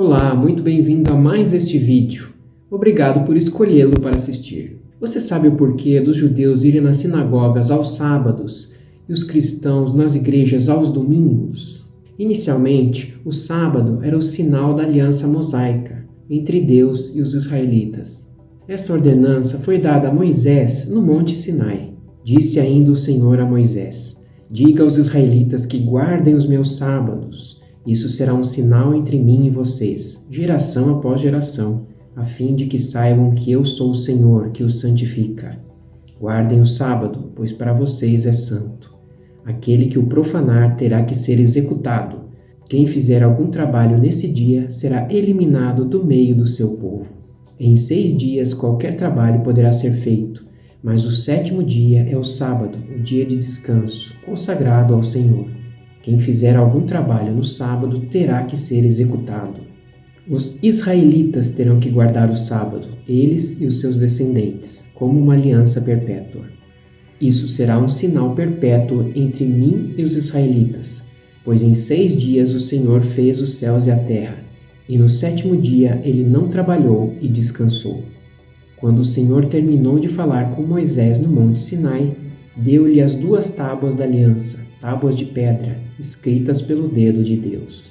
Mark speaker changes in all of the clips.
Speaker 1: Olá, muito bem-vindo a mais este vídeo. Obrigado por escolhê-lo para assistir. Você sabe o porquê dos judeus irem nas sinagogas aos sábados e os cristãos nas igrejas aos domingos? Inicialmente, o sábado era o sinal da aliança mosaica entre Deus e os israelitas. Essa ordenança foi dada a Moisés no Monte Sinai. Disse ainda o Senhor a Moisés: diga aos israelitas que guardem os meus sábados. Isso será um sinal entre mim e vocês, geração após geração, a fim de que saibam que eu sou o Senhor, que os santifica. Guardem o sábado, pois para vocês é santo. Aquele que o profanar terá que ser executado. Quem fizer algum trabalho nesse dia será eliminado do meio do seu povo. Em 6 dias qualquer trabalho poderá ser feito, mas o 7º dia é o sábado, o dia de descanso, consagrado ao Senhor. Quem fizer algum trabalho no sábado terá que ser executado. Os israelitas terão que guardar o sábado, eles e os seus descendentes, como uma aliança perpétua. Isso será um sinal perpétuo entre mim e os israelitas, pois em 6 dias o Senhor fez os céus e a terra, e no 7º dia ele não trabalhou e descansou. Quando o Senhor terminou de falar com Moisés no Monte Sinai, deu-lhe as 2 tábuas da aliança, tábuas de pedra, escritas pelo dedo de Deus.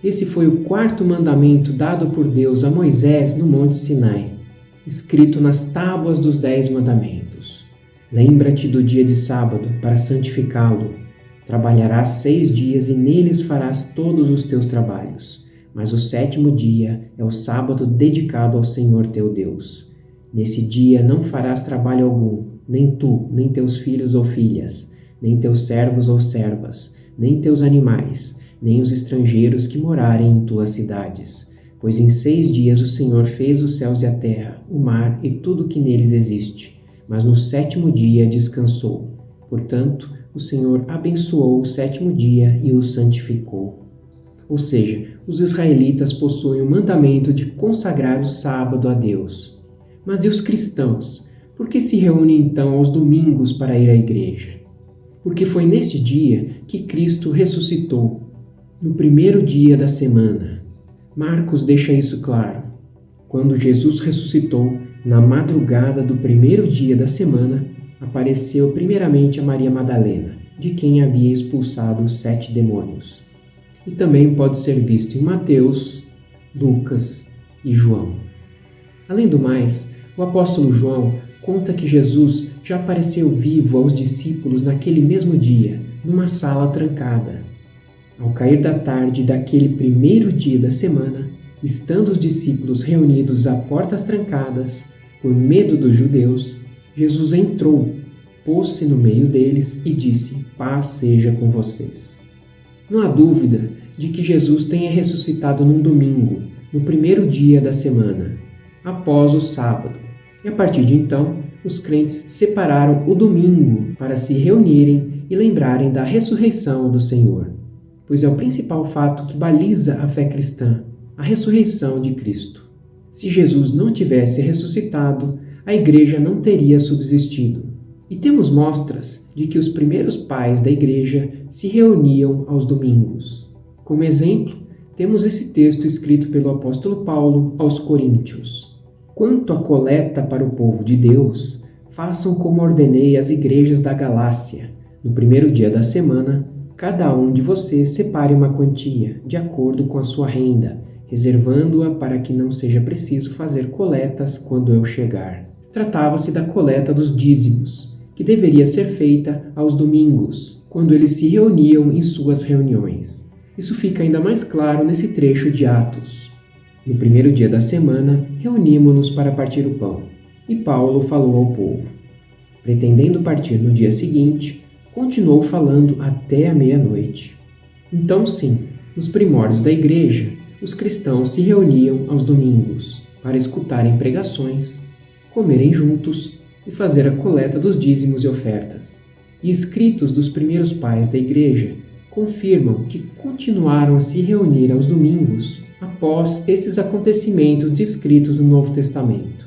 Speaker 1: Esse foi o 4º mandamento dado por Deus a Moisés no Monte Sinai, escrito nas tábuas dos 10 mandamentos. Lembra-te do dia de sábado para santificá-lo. Trabalharás 6 dias e neles farás todos os teus trabalhos. Mas o 7º dia é o sábado dedicado ao Senhor teu Deus. Nesse dia não farás trabalho algum, nem tu, nem teus filhos ou filhas, nem teus servos ou servas, nem teus animais, nem os estrangeiros que morarem em tuas cidades. Pois em 6 dias o Senhor fez os céus e a terra, o mar e tudo que neles existe. Mas no 7º dia descansou. Portanto, o Senhor abençoou o 7º dia e o santificou. Ou seja, os israelitas possuem o mandamento de consagrar o sábado a Deus. Mas e os cristãos? Por que se reúnem então aos domingos para ir à igreja? Porque foi neste dia que Cristo ressuscitou, no 1º dia da semana. Marcos deixa isso claro. Quando Jesus ressuscitou, na madrugada do 1º dia da semana, apareceu primeiramente a Maria Madalena, de quem havia expulsado os 7 demônios. E também pode ser visto em Mateus, Lucas e João. Além do mais, o apóstolo João conta que Jesus já apareceu vivo aos discípulos naquele mesmo dia, numa sala trancada. Ao cair da tarde daquele 1º dia da semana, estando os discípulos reunidos a portas trancadas, por medo dos judeus, Jesus entrou, pôs-se no meio deles e disse: paz seja com vocês. Não há dúvida de que Jesus tenha ressuscitado num domingo, no 1º dia da semana, após o sábado. E a partir de então, os crentes separaram o domingo para se reunirem e lembrarem da ressurreição do Senhor, pois é o principal fato que baliza a fé cristã, a ressurreição de Cristo. Se Jesus não tivesse ressuscitado, a igreja não teria subsistido. E temos mostras de que os primeiros pais da igreja se reuniam aos domingos. Como exemplo, temos esse texto escrito pelo apóstolo Paulo aos Coríntios. Quanto à coleta para o povo de Deus, façam como ordenei às igrejas da Galácia. No 1º dia da semana, cada um de vocês separe uma quantia, de acordo com a sua renda, reservando-a para que não seja preciso fazer coletas quando eu chegar. Tratava-se da coleta dos dízimos, que deveria ser feita aos domingos, quando eles se reuniam em suas reuniões. Isso fica ainda mais claro nesse trecho de Atos. No 1º dia da semana, reunimos-nos para partir o pão, e Paulo falou ao povo. Pretendendo partir no dia seguinte, continuou falando até a meia-noite. Então sim, nos primórdios da igreja, os cristãos se reuniam aos domingos para escutarem pregações, comerem juntos e fazer a coleta dos dízimos e ofertas. E escritos dos primeiros pais da igreja confirmam que continuaram a se reunir aos domingos após esses acontecimentos descritos no Novo Testamento,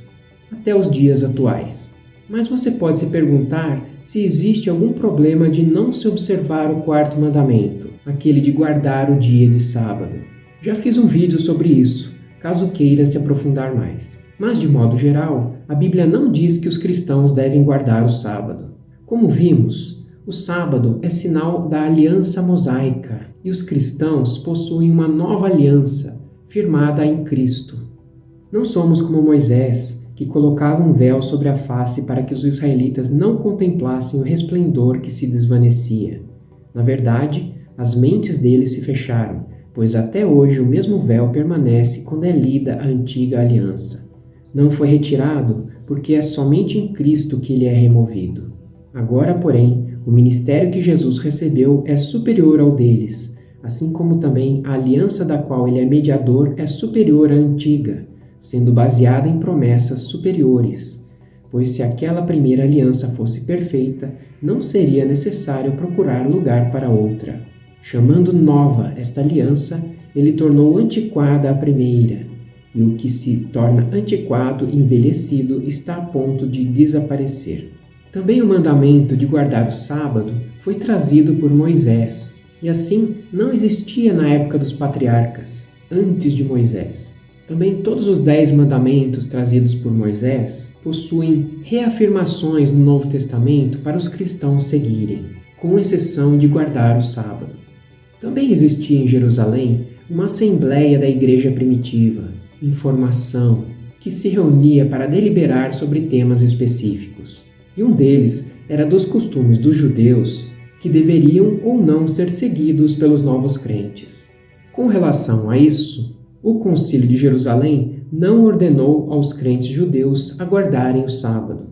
Speaker 1: até os dias atuais. Mas você pode se perguntar se existe algum problema de não se observar o 4º mandamento, aquele de guardar o dia de sábado. Já fiz um vídeo sobre isso, caso queira se aprofundar mais. Mas, de modo geral, a Bíblia não diz que os cristãos devem guardar o sábado. Como vimos, o sábado é sinal da aliança mosaica e os cristãos possuem uma nova aliança firmada em Cristo. Não somos como Moisés, que colocava um véu sobre a face para que os israelitas não contemplassem o resplendor que se desvanecia. Na verdade, as mentes deles se fecharam, pois até hoje o mesmo véu permanece quando é lida a antiga aliança. Não foi retirado, porque é somente em Cristo que ele é removido. Agora, porém, o ministério que Jesus recebeu é superior ao deles, assim como também a aliança da qual ele é mediador é superior à antiga, sendo baseada em promessas superiores, pois se aquela primeira aliança fosse perfeita, não seria necessário procurar lugar para outra. Chamando nova esta aliança, ele tornou antiquada a primeira, e o que se torna antiquado e envelhecido está a ponto de desaparecer. Também o mandamento de guardar o sábado foi trazido por Moisés, e assim não existia na época dos patriarcas, antes de Moisés. Também todos os 10 mandamentos trazidos por Moisés possuem reafirmações no Novo Testamento para os cristãos seguirem, com exceção de guardar o sábado. Também existia em Jerusalém uma assembleia da igreja primitiva, em formação, que se reunia para deliberar sobre temas específicos. E um deles era dos costumes dos judeus que deveriam ou não ser seguidos pelos novos crentes. Com relação a isso, o Concílio de Jerusalém não ordenou aos crentes judeus a guardarem o sábado.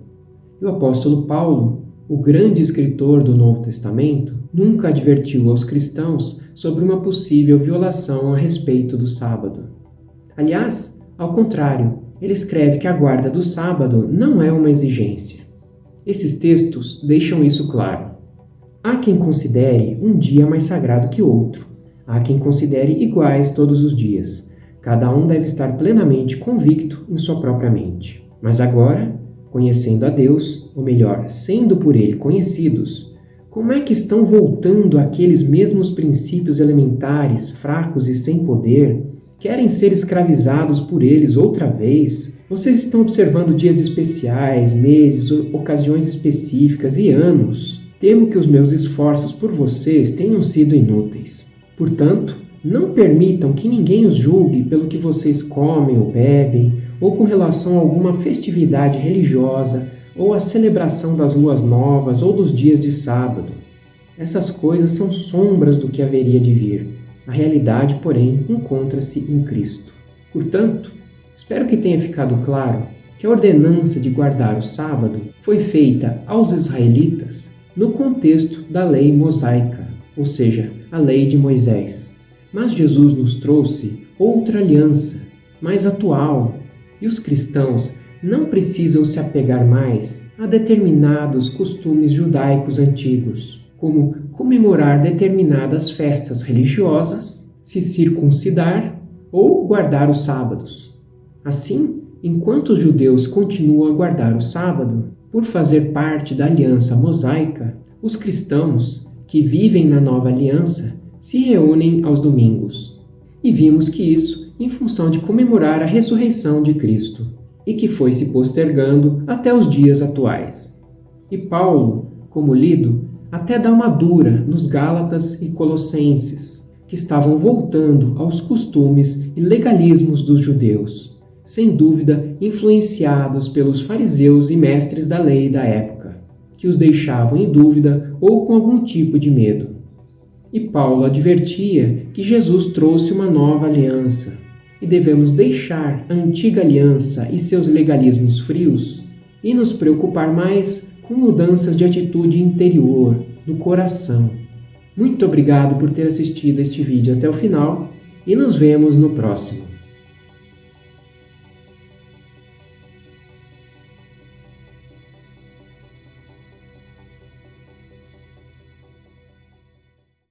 Speaker 1: E o apóstolo Paulo, o grande escritor do Novo Testamento, nunca advertiu aos cristãos sobre uma possível violação a respeito do sábado. Aliás, ao contrário, ele escreve que a guarda do sábado não é uma exigência. Esses textos deixam isso claro. Há quem considere um dia mais sagrado que outro. Há quem considere iguais todos os dias. Cada um deve estar plenamente convicto em sua própria mente. Mas agora, conhecendo a Deus, ou melhor, sendo por Ele conhecidos, como é que estão voltando àqueles mesmos princípios elementares, fracos e sem poder? Querem ser escravizados por eles outra vez? Vocês estão observando dias especiais, meses, ocasiões específicas e anos. Temo que os meus esforços por vocês tenham sido inúteis. Portanto, não permitam que ninguém os julgue pelo que vocês comem ou bebem, ou com relação a alguma festividade religiosa, ou a celebração das luas novas ou dos dias de sábado. Essas coisas são sombras do que haveria de vir. A realidade, porém, encontra-se em Cristo. Portanto, espero que tenha ficado claro que a ordenança de guardar o sábado foi feita aos israelitas no contexto da lei mosaica, ou seja, a lei de Moisés. Mas Jesus nos trouxe outra aliança, mais atual, e os cristãos não precisam se apegar mais a determinados costumes judaicos antigos, como comemorar determinadas festas religiosas, se circuncidar ou guardar os sábados. Assim, enquanto os judeus continuam a guardar o sábado, por fazer parte da aliança mosaica, os cristãos que vivem na nova aliança se reúnem aos domingos. E vimos que isso em função de comemorar a ressurreição de Cristo, e que foi se postergando até os dias atuais. E Paulo, como lido, até dá uma dura nos Gálatas e Colossenses, que estavam voltando aos costumes e legalismos dos judeus, sem dúvida influenciados pelos fariseus e mestres da lei da época, que os deixavam em dúvida ou com algum tipo de medo. E Paulo advertia que Jesus trouxe uma nova aliança, e devemos deixar a antiga aliança e seus legalismos frios e nos preocupar mais com mudanças de atitude interior, no coração. Muito obrigado por ter assistido este vídeo até o final e nos vemos no próximo.